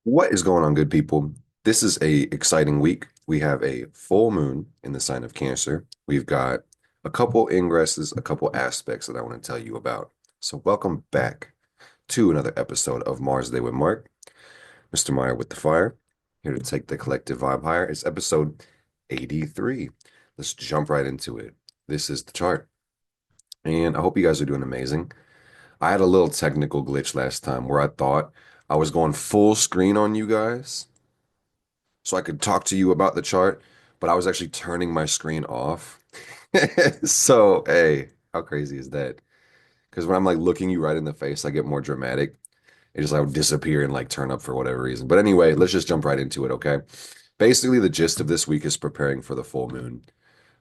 What is going on, good people? This is a exciting week. We have a full moon in the sign of Cancer. We've got a couple ingresses, a couple aspects that I want to tell you about. So welcome back to another episode of Mars Day with Mark, Mr. Meyer with the Fire, here to take the collective vibe higher. It's episode 83. Let's jump right into it. This is the chart, and I hope you guys are doing amazing. I had a little technical glitch last time where I thought I was going full screen on you guys so I could talk to you about the chart, but I was actually turning my screen off. So, hey, how crazy is that? Because when I'm like looking you right in the face, I get more dramatic. It just like disappear and like turn up for whatever reason. But anyway, let's just jump right into it, okay? Basically, the gist of this week is preparing for the full moon.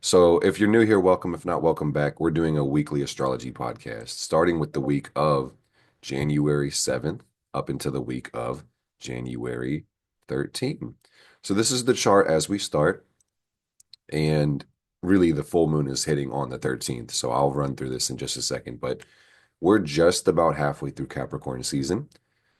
So, if you're new here, welcome. If not, welcome back. We're doing a weekly astrology podcast, starting with the week of January 7th up into the week of January 13th. So, this is the chart as we start. And really, the full moon is hitting on the 13th. So, I'll run through this in just a second. But we're just about halfway through Capricorn season.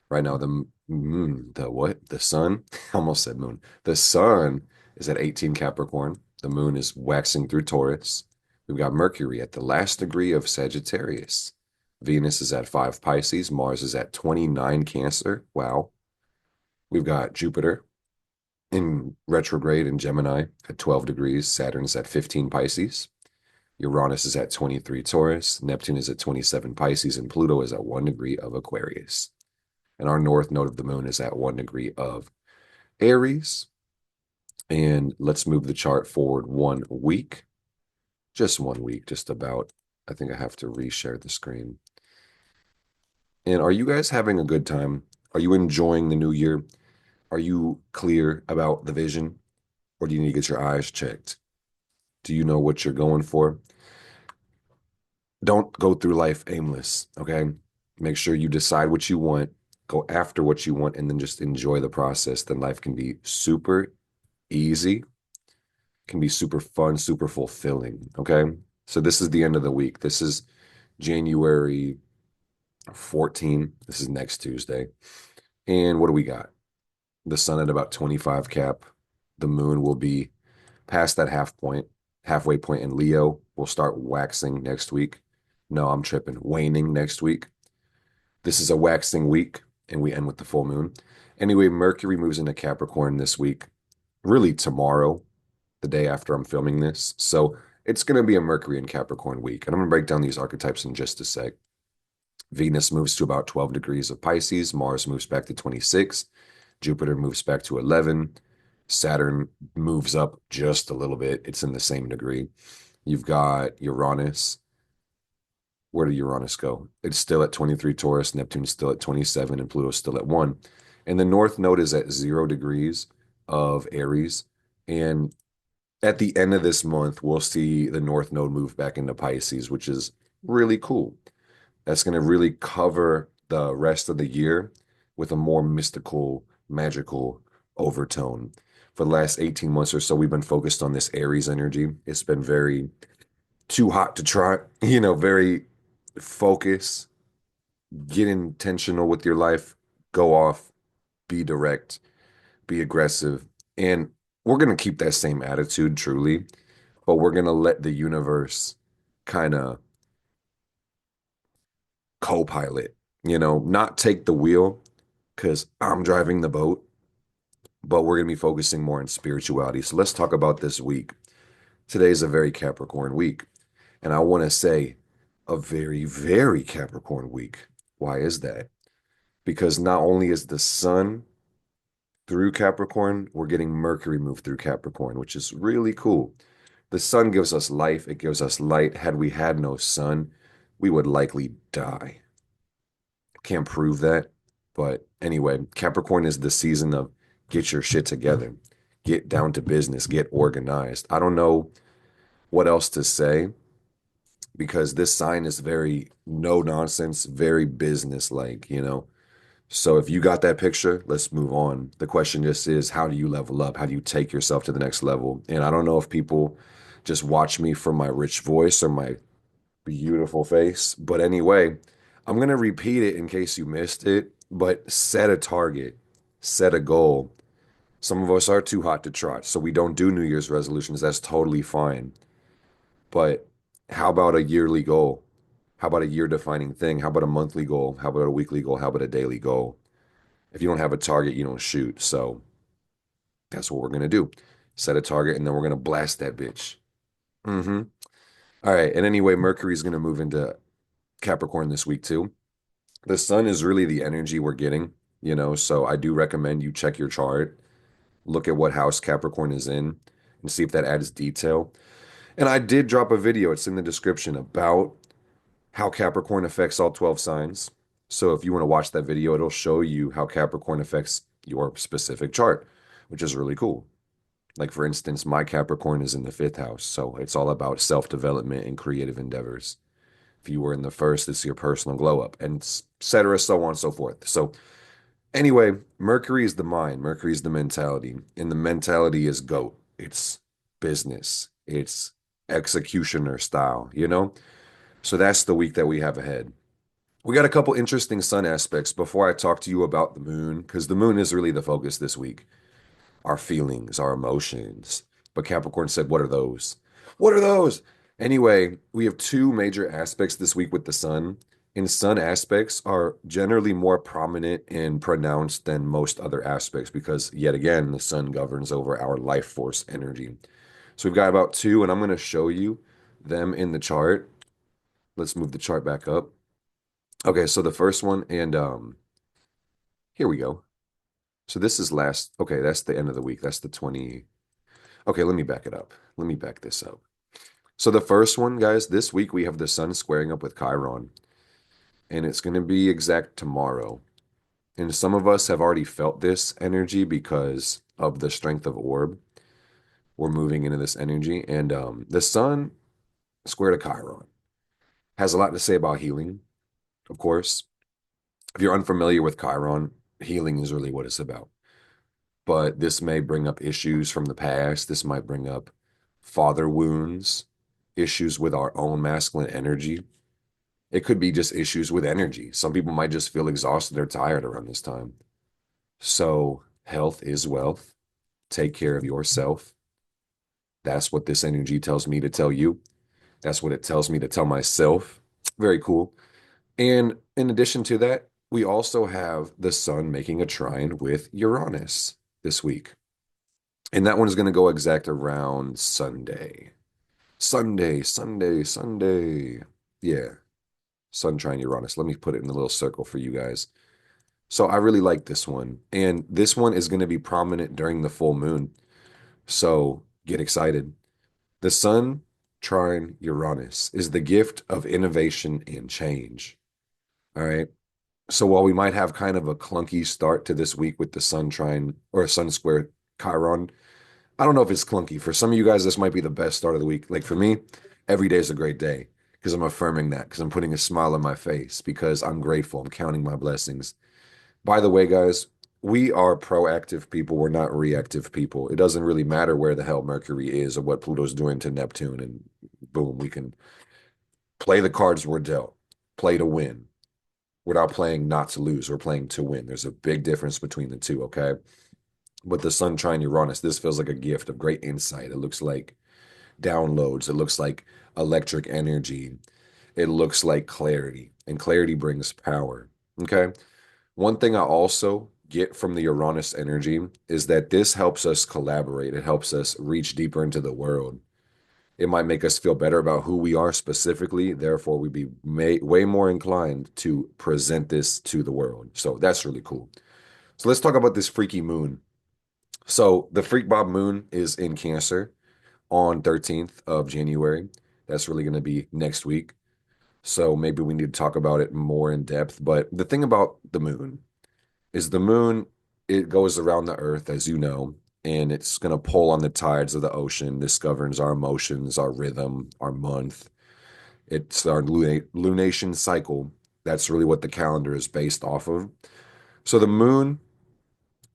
Right now, the what? The sun, I almost said moon. The sun is at 18 Capricorn. The moon is waxing through Taurus. We've got Mercury at the last degree of Sagittarius. Venus is at 5 Pisces. Mars is at 29 Cancer. Wow. We've got Jupiter in retrograde in Gemini at 12 degrees. Saturn is at 15 Pisces. Uranus is at 23 Taurus. Neptune is at 27 Pisces. And Pluto is at 1 degree of Aquarius. And our north node of the moon is at 1 degree of Aries. And let's move the chart forward 1 week, just 1 week, just about. I think I have to reshare the screen. And are you guys having a good time? Are you enjoying the new year? Are you clear about the vision? Or do you need to get your eyes checked? Do you know what you're going for? Don't go through life aimless, okay? Make sure you decide what you want, go after what you want, and then just enjoy the process. Then life can be super easy, can be super fun, super fulfilling. Okay. So this is the end of the week. This is January 14. This is next Tuesday. And what do we got? The sun at about 25 cap. The moon will be past that halfway point in Leo. Will start waxing next week. No, I'm tripping. Waning next week. This is a waxing week, and we end with the full moon. Anyway, Mercury moves into Capricorn this week, really tomorrow, the day after I'm filming this. So it's going to be a Mercury and Capricorn week. And I'm going to break down these archetypes in just a sec. Venus moves to about 12 degrees of Pisces. Mars moves back to 26. Jupiter moves back to 11. Saturn moves up just a little bit. It's in the same degree. You've got Uranus. Where did Uranus go? It's still at 23 Taurus. Neptune's still at 27, and Pluto's still at 1. And the North Node is at 0 degrees of Aries. And at the end of this month, we'll see the North Node move back into Pisces, which is really cool. That's going to really cover the rest of the year with a more mystical, magical overtone. For the last 18 months or so, we've been focused on this Aries energy. It's been very too hot to try, very focus, get intentional with your life, go off, be direct, be aggressive. And we're going to keep that same attitude, truly, but we're going to let the universe kind of co-pilot, not take the wheel because I'm driving the boat, but we're going to be focusing more on spirituality. So let's talk about this week. Today is a very Capricorn week, and I want to say a very, very Capricorn week. Why is that? Because not only is the sun through Capricorn, we're getting Mercury move through Capricorn, which is really cool. The sun gives us life, it gives us light. Had we had no sun, we would likely die. Can't prove that. But anyway, Capricorn is the season of get your shit together, get down to business, get organized. I don't know what else to say because this sign is very no nonsense, very business like. So if you got that picture, let's move on. The question just is, how do you level up? How do you take yourself to the next level? And I don't know if people just watch me from my rich voice or my beautiful face. But anyway, I'm going to repeat it in case you missed it, but set a target. set a goal. Some of us are too hot to trot, so we don't do New Year's resolutions. That's totally fine. But how about a yearly goal? How about a year defining thing? How about a monthly goal? How about a weekly goal? How about a daily goal? If you don't have a target, you don't shoot. So that's what we're gonna do. Set a target and then we're gonna blast that bitch. Mm-hmm. All right. And anyway, Mercury's gonna move into Capricorn this week too. The sun is really the energy we're getting, so I do recommend you check your chart, look at what house Capricorn is in, and see if that adds detail. And I did drop a video, it's in the description, about how Capricorn affects all 12 signs. So if you want to watch that video, it'll show you how Capricorn affects your specific chart, which is really cool. Like, for instance, my Capricorn is in the fifth house, so it's all about self-development and creative endeavors. If you were in the first, it's your personal glow up, and et cetera, so on and so forth. So anyway, Mercury is the mind, Mercury is the mentality, and the mentality is GOAT. It's business, it's executioner style. So that's the week that we have ahead. We got a couple interesting sun aspects before I talk to you about the moon, because the moon is really the focus this week. Our feelings, our emotions. But Capricorn said, what are those? What are those? Anyway, we have two major aspects this week with the sun. And sun aspects are generally more prominent and pronounced than most other aspects because, yet again, the sun governs over our life force energy. So we've got about two, and I'm going to show you them in the chart. Let's move the chart back up. Okay, so the first one, and here we go. So this is last, okay, that's the end of the week. That's the 20. Okay, let me back it up. Let me back this up. So the first one, guys, this week we have the sun squaring up with Chiron, and it's going to be exact tomorrow. And some of us have already felt this energy because of the strength of orb. We're moving into this energy, and the sun square to Chiron has a lot to say about healing, of course. If you're unfamiliar with Chiron, healing is really what it's about. But this may bring up issues from the past. This might bring up father wounds, issues with our own masculine energy. It could be just issues with energy. Some people might just feel exhausted or tired around this time. So, health is wealth. Take care of yourself. That's what this energy tells me to tell you. That's what it tells me to tell myself. Very cool. And in addition to that, we also have the sun making a trine with Uranus this week. And that one is going to go exact around Sunday. Sunday, Sunday, Sunday. Yeah. Sun trine Uranus. Let me put it in a little circle for you guys. So I really like this one. And this one is going to be prominent during the full moon. So get excited. The sun trine Uranus is the gift of innovation and change. All right. So while we might have kind of a clunky start to this week with the sun trine or sun square Chiron, I don't know if it's clunky. For some of you guys, this might be the best start of the week. Like for me, every day is a great day because I'm affirming that, because I'm putting a smile on my face, because I'm grateful. I'm counting my blessings. By the way, guys, we are proactive people. We're not reactive people. It doesn't really matter where the hell Mercury is or what Pluto's doing to Neptune. And boom, we can play the cards we're dealt, play to win. We're not playing not to lose. We're playing to win. There's a big difference between the two, okay? But the sun trine Uranus, this feels like a gift of great insight. It looks like downloads. It looks like electric energy. It looks like clarity, and clarity brings power. Okay. One thing I also get from the Uranus energy is that this helps us collaborate. It helps us reach deeper into the world. It might make us feel better about who we are specifically. Therefore, we'd be way more inclined to present this to the world. So that's really cool. So let's talk about this freaky moon. So the Freak Bob moon is in Cancer on 13th of January. That's really going to be next week. So maybe we need to talk about it more in depth. But the thing about the moon is the moon, it goes around the earth, as you know, and it's going to pull on the tides of the ocean. This governs our emotions, our rhythm, our month. It's our lunation cycle. That's really what the calendar is based off of. So the moon,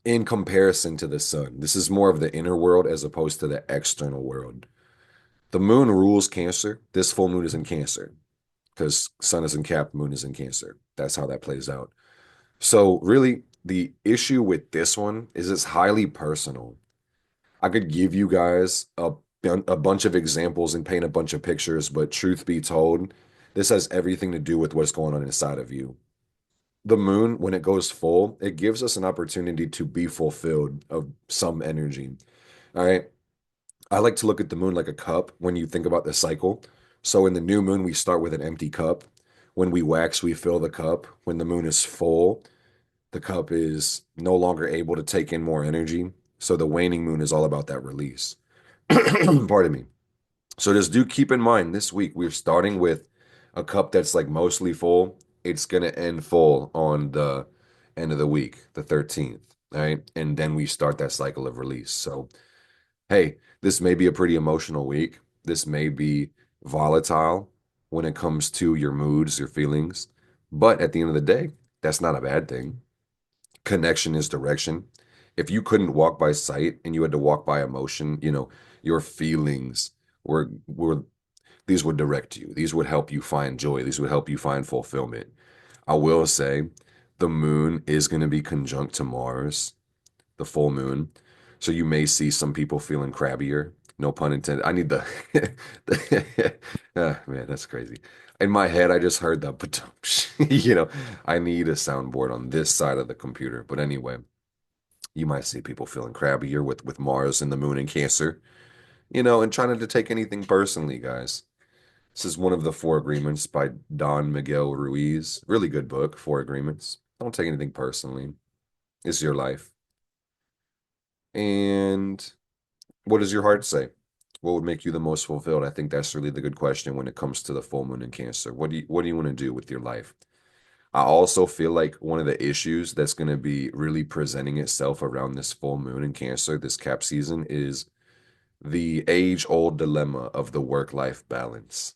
in comparison to the sun, this is more of the inner world as opposed to the external world. The moon rules Cancer. This full moon is in Cancer because sun is in Cap, moon is in Cancer. That's how that plays out. So really, The issue with this one is it's highly personal. I could give you guys a bunch of examples and paint a bunch of pictures, but truth be told, this has everything to do with what's going on inside of you. The moon, when it goes full, it gives us an opportunity to be fulfilled of some energy. All right. I like to look at the moon like a cup when you think about the cycle. So in the new moon, we start with an empty cup. When we wax, we fill the cup. When the moon is full, the cup is no longer able to take in more energy. So the waning moon is all about that release. Pardon me. So just do keep in mind this week we're starting with a cup that's like mostly full. It's gonna end full on the end of the week, the 13th. All right. And then we start that cycle of release. So hey, this may be a pretty emotional week. This may be volatile when it comes to your moods, your feelings. But at the end of the day, that's not a bad thing. Connection is direction. If you couldn't walk by sight and you had to walk by emotion, your feelings were these would direct you. These would help you find joy. These would help you find fulfillment. I will say the moon is going to be conjunct to Mars, the full moon. So you may see some people feeling crabbier. No pun intended. I need man, that's crazy. In my head, I just heard the I need a soundboard on this side of the computer. But anyway, you might see people feeling crabbier with Mars and the moon in Cancer, and trying not to take anything personally, guys. This is one of the Four Agreements by Don Miguel Ruiz. Really good book, Four Agreements. Don't take anything personally. It's your life. And what does your heart say? What would make you the most fulfilled? I think that's really the good question when it comes to the full moon in Cancer. What do you want to do with your life? I also feel like one of the issues that's going to be really presenting itself around this full moon in Cancer, this cap season, is the age-old dilemma of the work-life balance.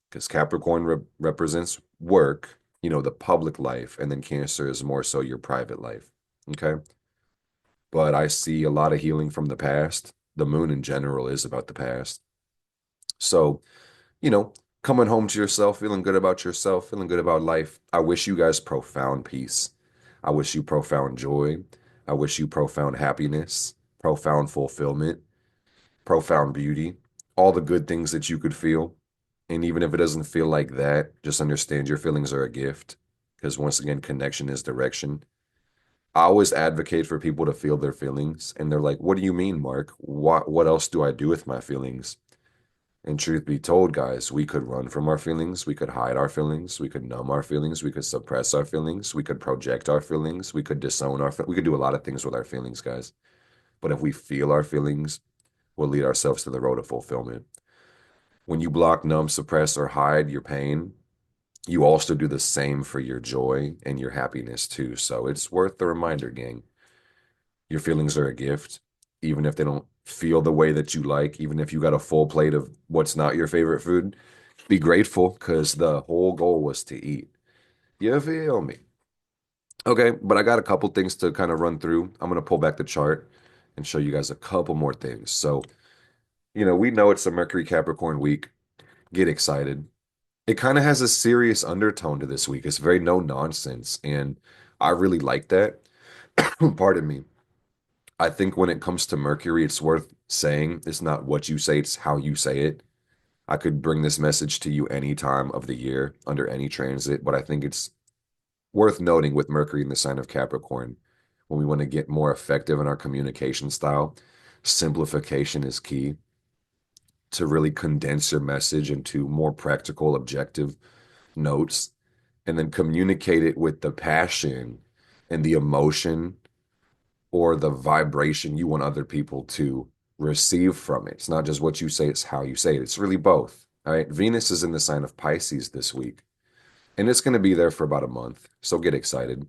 Because Capricorn represents work, the public life, and then Cancer is more so your private life. Okay. But I see a lot of healing from the past. The moon in general is about the past. So, you know, coming home to yourself, feeling good about yourself, feeling good about life. I wish you guys profound peace. I wish you profound joy. I wish you profound happiness, profound fulfillment, profound beauty, all the good things that you could feel. And even if it doesn't feel like that, just understand your feelings are a gift. Because once again, connection is direction. I always advocate for people to feel their feelings. And they're like, what do you mean, Mark? What else do I do with my feelings? And truth be told, guys, we could run from our feelings. We could hide our feelings. We could numb our feelings. We could suppress our feelings. We could project our feelings. We could disown we could do a lot of things with our feelings, guys. But if we feel our feelings, we'll lead ourselves to the road of fulfillment. When you block, numb, suppress, or hide your pain, you also do the same for your joy and your happiness too. So it's worth the reminder, gang. Your feelings are a gift, even if they don't feel the way that you like, even if you got a full plate of what's not your favorite food, be grateful because the whole goal was to eat. You feel me? Okay, but I got a couple things to kind of run through. I'm going to pull back the chart and show you guys a couple more things. So, we know it's a Mercury Capricorn week. Get excited. It kind of has a serious undertone to this week. It's very no nonsense. And I really like that. Pardon me. I think when it comes to Mercury, it's worth saying it's not what you say, it's how you say it. I could bring this message to you any time of the year under any transit, but I think it's worth noting with Mercury in the sign of Capricorn, when we want to get more effective in our communication style, simplification is key to really condense your message into more practical, objective notes, and then communicate it with the passion and the emotion or the vibration you want other people to receive from it. It's not just what you say, it's how you say it. It's really both. All right. Venus is in the sign of Pisces this week, and it's going to be there for about a month. So get excited.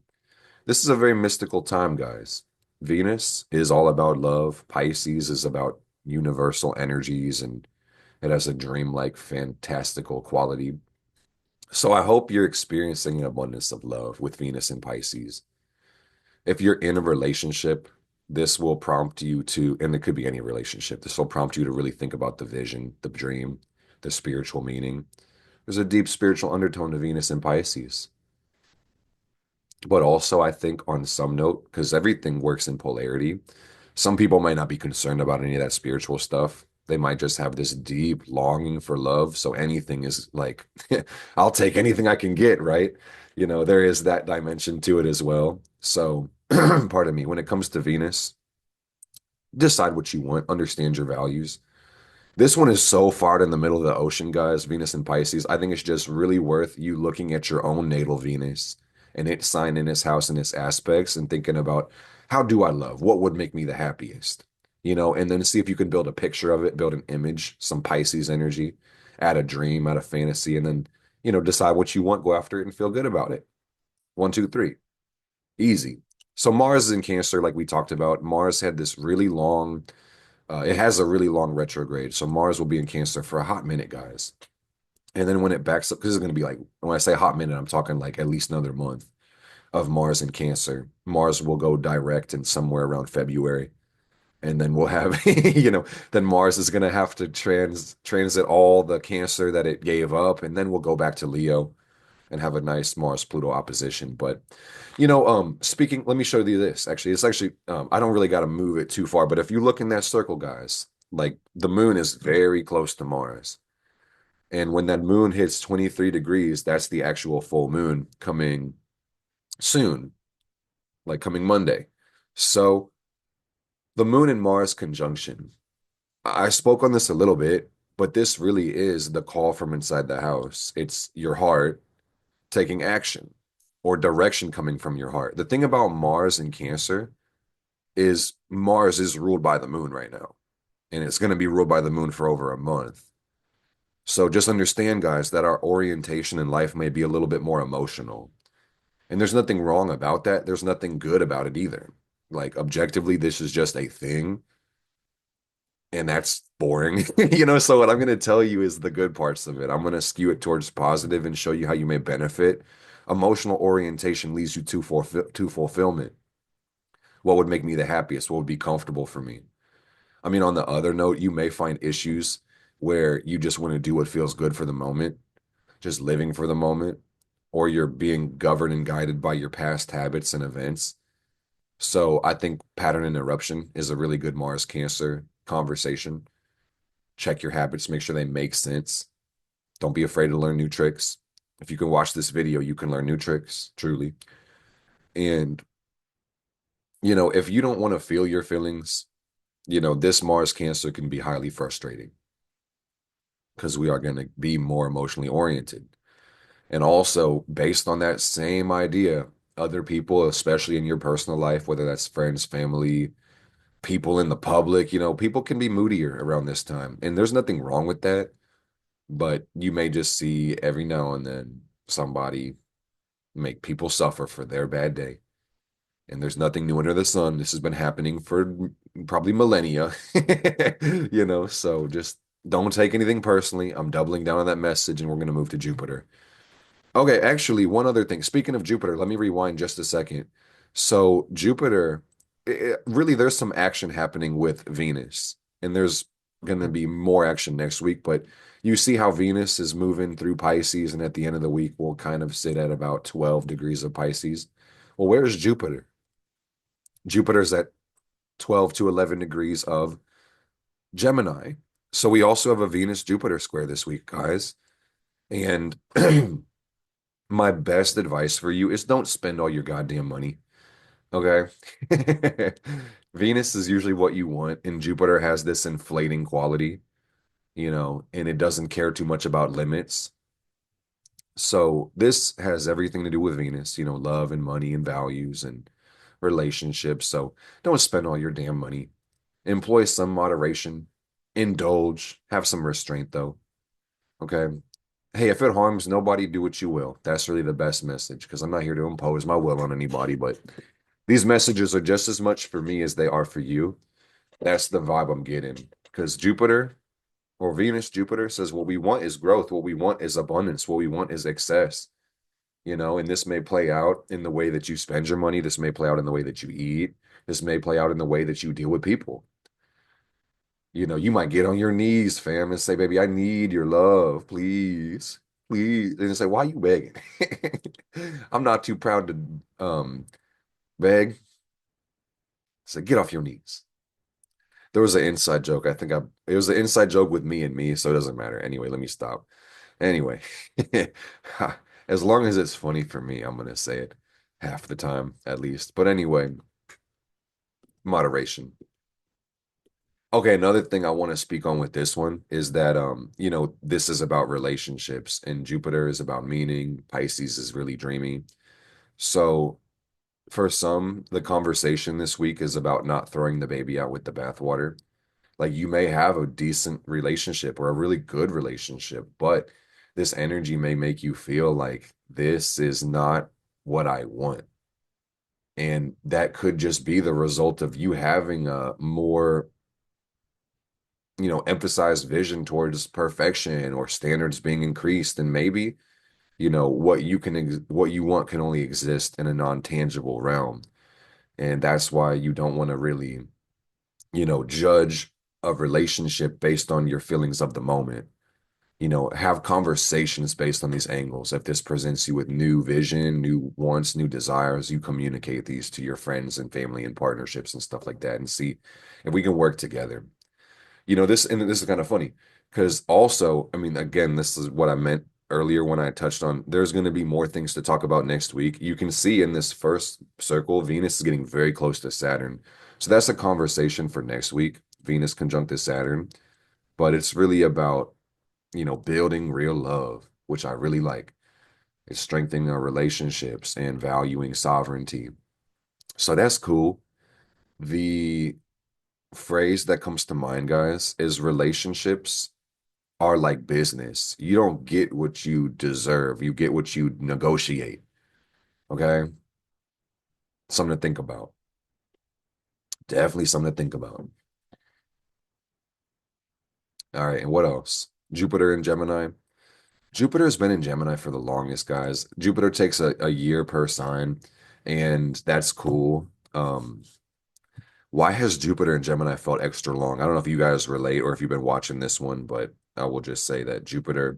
This is a very mystical time, guys. Venus is all about love. Pisces is about universal energies, and it has a dreamlike, fantastical quality. So I hope you're experiencing an abundance of love with Venus and Pisces. If you're in a relationship, this will prompt you to, and it could be any relationship, this will prompt you to really think about the vision, the dream, the spiritual meaning. There's a deep spiritual undertone to Venus and Pisces. But also, I think on some note, because everything works in polarity, some people might not be concerned about any of that spiritual stuff. They might just have this deep longing for love. So anything is like, I'll take anything I can get, right? There is that dimension to it as well. So, pardon me, when it comes to Venus, decide what you want, understand your values. This one is so far in the middle of the ocean, guys, Venus and Pisces. I think it's just really worth you looking at your own natal Venus and its sign in its house and its aspects and thinking about how do I love? What would make me the happiest? And then see if you can build a picture of it, build an image, some Pisces energy, add a dream, add a fantasy, and then, decide what you want, go after it and feel good about it. One, two, three. Easy. So Mars is in Cancer, like we talked about. Mars had this really long it has a really long retrograde, so Mars will be in Cancer for a hot minute, guys. And then when it backs up, because it's going to be like, when I say hot minute, I'm talking like at least another month of Mars in Cancer. Mars will go direct in somewhere around February. And then we'll have, then Mars is going to have to transit all the Cancer that it gave up. And then we'll go back to Leo and have a nice Mars Pluto opposition. But speaking, let me show you this. Actually, it's actually I don't really got to move it too far, but if you look in that circle, guys, like the moon is very close to Mars. And when that moon hits 23 degrees, that's the actual full moon coming soon, like coming Monday. So the moon and Mars conjunction. I spoke on this a little bit, but this really is the call from inside the house. It's your heart taking action or direction coming from your heart. The thing about Mars and Cancer is Mars is ruled by the moon right now, and it's going to be ruled by the moon for over a month. So just understand, guys, that our orientation in life may be a little bit more emotional. And there's nothing wrong about that. There's nothing good about it either. Like, objectively, this is just a thing, and that's boring. So what I'm going to tell you is the good parts of it. I'm going to skew it towards positive and show you how you may benefit. Emotional orientation leads you to fulfillment. What would make me the happiest? What would be comfortable for me? I mean, on the other note, you may find issues where you just want to do what feels good for the moment, just living for the moment, or you're being governed and guided by your past habits and events. So I think pattern interruption is a really good Mars Cancer conversation. Check your habits, make sure they make sense. Don't be afraid to learn new tricks. If you can watch this video, you can learn new tricks, truly. And, if you don't want to feel your feelings, this Mars Cancer can be highly frustrating because we are going to be more emotionally oriented. And also, based on that same idea, other people, especially in your personal life, whether that's friends, family, people in the public, people can be moodier around this time. And there's nothing wrong with that. But you may just see every now and then somebody make people suffer for their bad day. And there's nothing new under the sun. This has been happening for probably millennia, so just don't take anything personally. I'm doubling down on that message and we're going to move to Jupiter. Okay, actually, one other thing. Speaking of Jupiter, let me rewind just a second. So, Jupiter, really, there's some action happening with Venus, and there's going to be more action next week. But you see how Venus is moving through Pisces, and at the end of the week, we'll kind of sit at about 12 degrees of Pisces. Well, where's Jupiter? Jupiter's at 12 to 11 degrees of Gemini. So, we also have a Venus Jupiter square this week, guys. And my best advice for you is don't spend all your goddamn money. Okay. Venus is usually what you want, and Jupiter has this inflating quality, and it doesn't care too much about limits. So this has everything to do with Venus, love and money and values and relationships. So don't spend all your damn money. Employ some moderation, indulge, have some restraint though. Okay. Hey, if it harms nobody, do what you will. That's really the best message because I'm not here to impose my will on anybody, but these messages are just as much for me as they are for you. That's the vibe I'm getting because Jupiter or Venus, Jupiter says what we want is growth. What we want is abundance. What we want is excess, and this may play out in the way that you spend your money. This may play out in the way that you eat. This may play out in the way that you deal with people. You might get on your knees, fam, and say, baby, I need your love, please. Please. And it's like, why are you begging? I'm not too proud to beg. So get off your knees. There was an inside joke. It was an inside joke with me and me, so it doesn't matter. Anyway, let me stop. Anyway, as long as it's funny for me, I'm gonna say it half the time at least. But anyway, moderation. Okay, another thing I want to speak on with this one is that this is about relationships and Jupiter is about meaning, Pisces is really dreamy. So for some, the conversation this week is about not throwing the baby out with the bathwater. Like you may have a decent relationship or a really good relationship, but this energy may make you feel like this is not what I want. And that could just be the result of you having a more, emphasized vision towards perfection or standards being increased. And maybe, what you want can only exist in a non-tangible realm. And that's why you don't want to really, judge a relationship based on your feelings of the moment. Have conversations based on these angles. If this presents you with new vision, new wants, new desires, you communicate these to your friends and family and partnerships and stuff like that and see if we can work together. This is kind of funny because also, I mean, again, this is what I meant earlier when I touched on there's going to be more things to talk about next week. You can see in this first circle, Venus is getting very close to Saturn. So that's a conversation for next week, Venus conjunct to Saturn. But it's really about, building real love, which I really like. It's strengthening our relationships and valuing sovereignty. So that's cool. The phrase that comes to mind, guys, is relationships are like business. You don't get what you deserve. You get what you negotiate. Okay? Something to think about. Definitely something to think about. All right, and what else? Jupiter and Gemini. Jupiter has been in Gemini for the longest, guys. Jupiter takes a year per sign, and that's cool. Why has Jupiter and Gemini felt extra long? I don't know if you guys relate or if you've been watching this one, but I will just say that Jupiter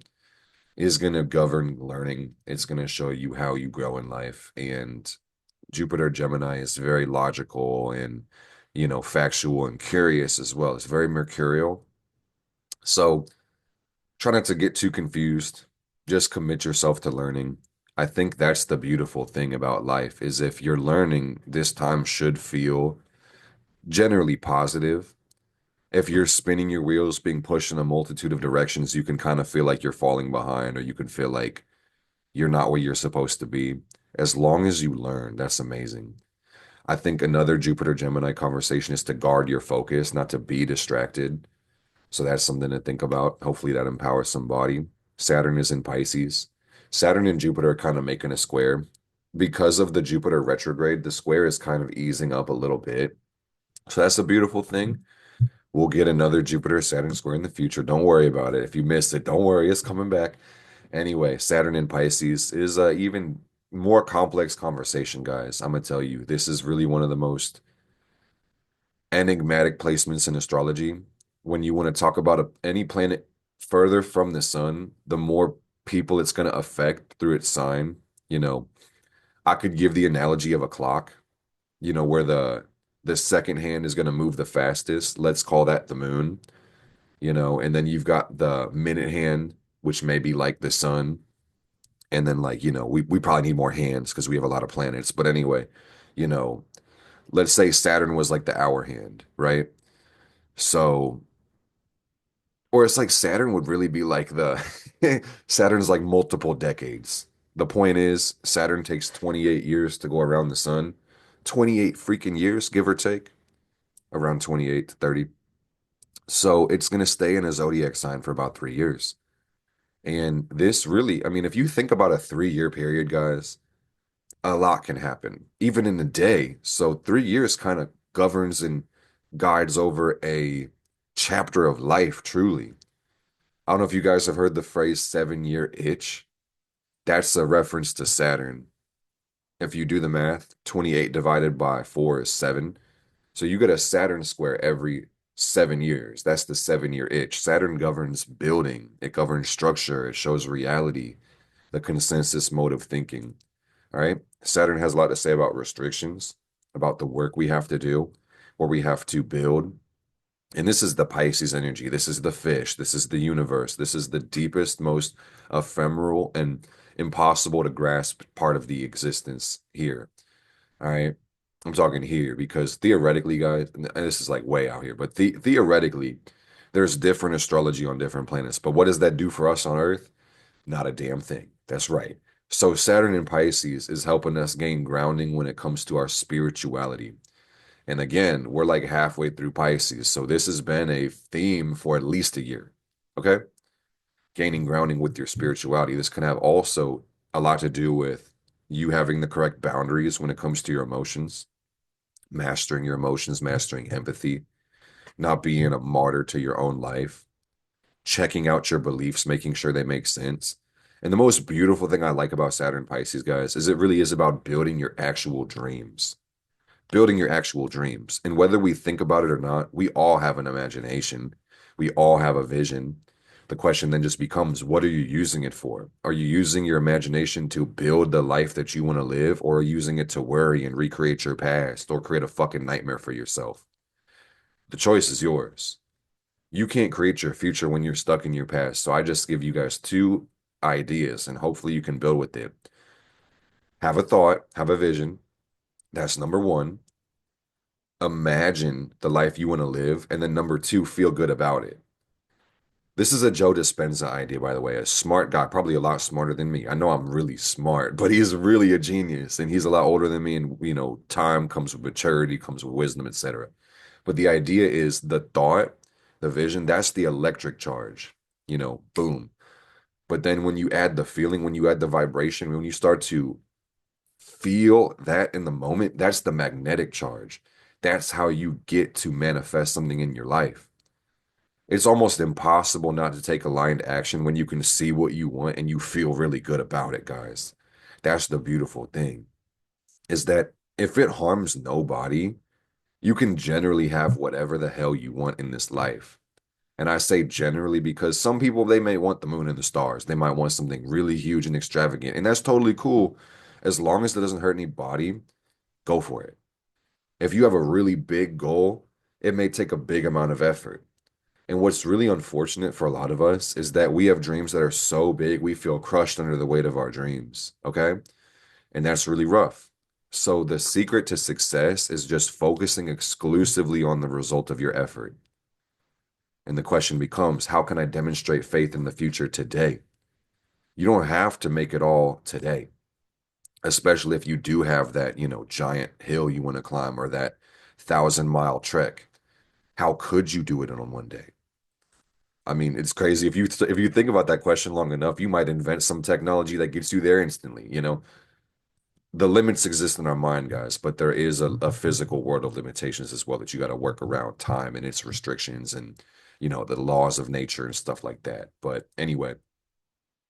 is going to govern learning. It's going to show you how you grow in life. And Jupiter Gemini is very logical and, factual and curious as well. It's very mercurial. So try not to get too confused. Just commit yourself to learning. I think that's the beautiful thing about life is if you're learning, this time should feel generally positive. If you're spinning your wheels, being pushed in a multitude of directions, you can kind of feel like you're falling behind or you can feel like you're not where you're supposed to be. As long as you learn, that's amazing. I think another Jupiter Gemini conversation is to guard your focus, not to be distracted. So that's something to think about. Hopefully that empowers somebody. Saturn is in Pisces. Saturn and Jupiter are kind of making a square. Because of the Jupiter retrograde, the square is kind of easing up a little bit. So that's a beautiful thing. We'll get another Jupiter Saturn square in the future. Don't worry about it. If you missed it, don't worry, it's coming back. Anyway, Saturn in Pisces is even more complex conversation, guys. I'm gonna tell you, this is really one of the most enigmatic placements in astrology. When you want to talk about any planet further from the sun, the more people it's going to affect through its sign. You know, I could give the analogy of a clock, where the second hand is going to move the fastest. Let's call that the moon, and then you've got the minute hand, which may be like the sun. And then like, we probably need more hands because we have a lot of planets. But anyway, you know, let's say Saturn was like the hour hand, right? So, or it's like Saturn would really be like the Saturn's like multiple decades. The point is, Saturn takes 28 years to go around the sun. 28 freaking years, give or take, around 28 to 30. So it's going to stay in a zodiac sign for about 3 years. And this really, I mean, if you think about a 3 year period, guys, a lot can happen, even in a day. So 3 years kind of governs and guides over a chapter of life, truly. I don't know if you guys have heard the phrase 7 year itch. That's a reference to Saturn. If you do the math, 28 divided by 4 is 7. So you get a Saturn square every 7 years. That's the 7 year itch. Saturn governs building, it governs structure, it shows reality, the consensus mode of thinking. All right. Saturn has a lot to say about restrictions, about the work we have to do, where we have to build. And this is the Pisces energy. This is the fish. This is the universe. This is the deepest, most ephemeral and impossible to grasp part of the existence here. All right. I'm talking here because theoretically, guys, and this is like way out here, but theoretically, there's different astrology on different planets. But what does that do for us on Earth? Not a damn thing. That's right. So Saturn in Pisces is helping us gain grounding when it comes to our spirituality. And again, we're like halfway through Pisces. So this has been a theme for at least a year. Okay. Gaining grounding with your spirituality. This can have also a lot to do with you having the correct boundaries when it comes to your emotions, mastering your emotions, mastering empathy, not being a martyr to your own life, checking out your beliefs, making sure they make sense. And the most beautiful thing I like about Saturn Pisces, guys, is it really is about building your actual dreams. Building your actual dreams. And whether we think about it or not, we all have an imagination. We all have a vision. The question then just becomes, what are you using it for? Are you using your imagination to build the life that you want to live, or are you using it to worry and recreate your past or create a fucking nightmare for yourself? The choice is yours. You can't create your future when you're stuck in your past. So I just give you guys two ideas and hopefully you can build with it. Have a thought, have a vision. That's number one. Imagine the life you want to live. And then number two, feel good about it. This is a Joe Dispenza idea, by the way, a smart guy, probably a lot smarter than me. I know I'm really smart, but he's really a genius and he's a lot older than me. And, time comes with maturity, comes with wisdom, etc. But the idea is the thought, the vision, that's the electric charge, boom. But then when you add the feeling, when you add the vibration, when you start to feel that in the moment, that's the magnetic charge. That's how you get to manifest something in your life. It's almost impossible not to take aligned action when you can see what you want and you feel really good about it, guys. That's the beautiful thing, is that if it harms nobody, you can generally have whatever the hell you want in this life. And I say generally because some people, they may want the moon and the stars. They might want something really huge and extravagant. And that's totally cool. As long as it doesn't hurt anybody, go for it. If you have a really big goal, it may take a big amount of effort. And what's really unfortunate for a lot of us is that we have dreams that are so big, we feel crushed under the weight of our dreams. Okay. And that's really rough. So the secret to success is just focusing exclusively on the result of your effort. And the question becomes, how can I demonstrate faith in the future today? You don't have to make it all today, especially if you do have that, giant hill you want to climb or that 1,000-mile trek. How could you do it in one day? I mean, it's crazy. If you think about that question long enough, you might invent some technology that gets you there instantly. The limits exist in our mind, guys, but there is a physical world of limitations as well that you got to work around time and its restrictions and, the laws of nature and stuff like that. But anyway,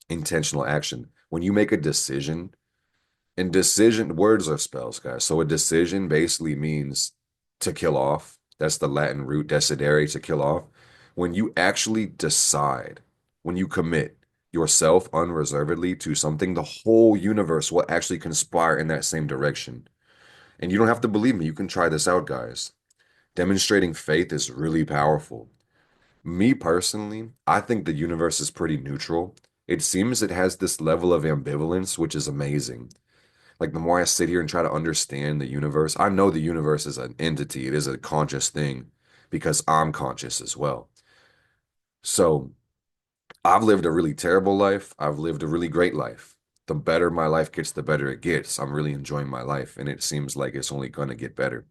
intentional action. When you make a decision, and decision, words are spells, guys. So a decision basically means to kill off. That's the Latin root decidere, to kill off. When you actually decide, when you commit yourself unreservedly to something, the whole universe will actually conspire in that same direction. And you don't have to believe me. You can try this out, guys. Demonstrating faith is really powerful. Me personally, I think the universe is pretty neutral. It seems it has this level of ambivalence, which is amazing. Like the more I sit here and try to understand the universe, I know the universe is an entity. It is a conscious thing because I'm conscious as well. So I've lived a really terrible life. I've lived a really great life. The better my life gets, the better it gets. I'm really enjoying my life, and it seems like it's only going to get better.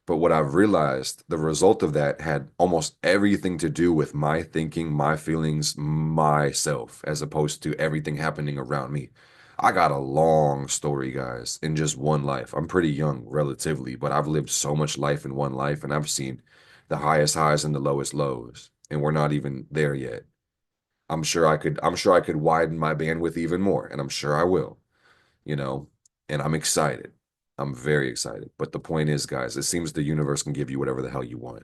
But what I've realized, the result of that had almost everything to do with my thinking, my feelings, myself, as opposed to everything happening around me. I got a long story, guys, in just one life. I'm pretty young, relatively, but I've lived so much life in one life, and I've seen the highest highs and the lowest lows, and we're not even there yet. I'm sure I could widen my bandwidth even more, and I'm sure I will, you know, and I'm excited. I'm very excited. But the point is, guys, it seems the universe can give you whatever the hell you want.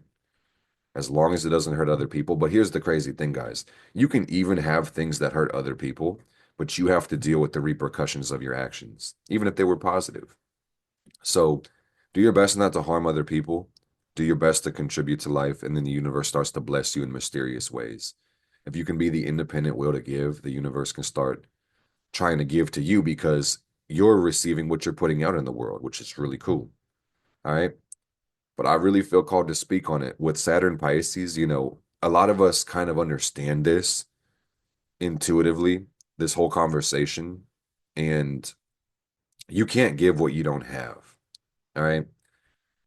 as long as it doesn't hurt other people. But here's the crazy thing, guys. You can even have things that hurt other people, but you have to deal with the repercussions of your actions, even if they were positive. So do your best not to harm other people. Do your best to contribute to life, and then the universe starts to bless you in mysterious ways. If you can be the independent will to give, the universe can start trying to give to you because you're receiving what you're putting out in the world, which is really cool. All right. But I really feel called to speak on it. With Saturn Pisces, a lot of us kind of understand this intuitively, this whole conversation, and you can't give what you don't have. All right.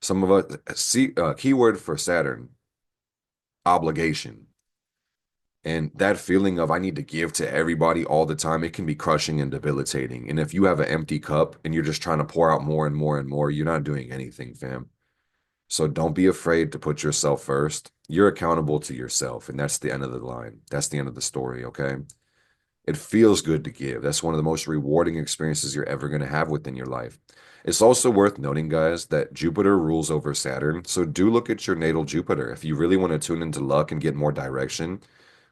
Some of us see keyword for Saturn, obligation. And that feeling of I need to give to everybody all the time, it can be crushing and debilitating. And if you have an empty cup and you're just trying to pour out more and more and more, you're not doing anything, fam. So don't be afraid to put yourself first. You're accountable to yourself, and that's the end of the line. That's the end of the story, okay? It feels good to give. That's one of the most rewarding experiences you're ever going to have within your life. It's also worth noting, guys, that Jupiter rules over Saturn. So do look at your natal Jupiter. If you really want to tune into luck and get more direction,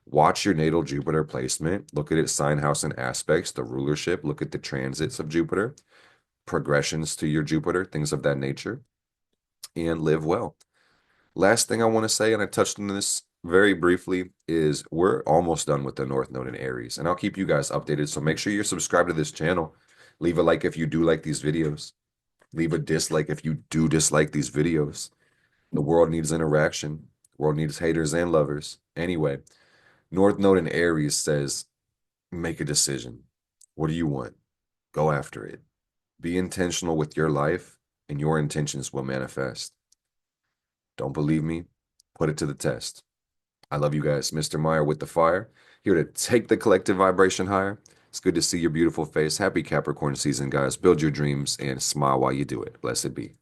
watch your natal Jupiter placement. Look at its sign house and aspects, the rulership. Look at the transits of Jupiter, progressions to your Jupiter, things of that nature, and live well. Last thing I want to say, and I touched on this very briefly, is we're almost done with the North Node in Aries, and I'll keep you guys updated. So make sure you're subscribed to this channel. Leave a like if you do like these videos. Leave a dislike if you do dislike these videos. The world needs interaction. The world needs haters and lovers. Anyway, North Node in Aries says, make a decision. What do you want? Go after it. Be intentional with your life, and your intentions will manifest. Don't believe me? Put it to the test. I love you guys. Mr. Meyer with the fire, here to take the collective vibration higher. It's good to see your beautiful face. Happy Capricorn season, guys. Build your dreams and smile while you do it. Blessed be.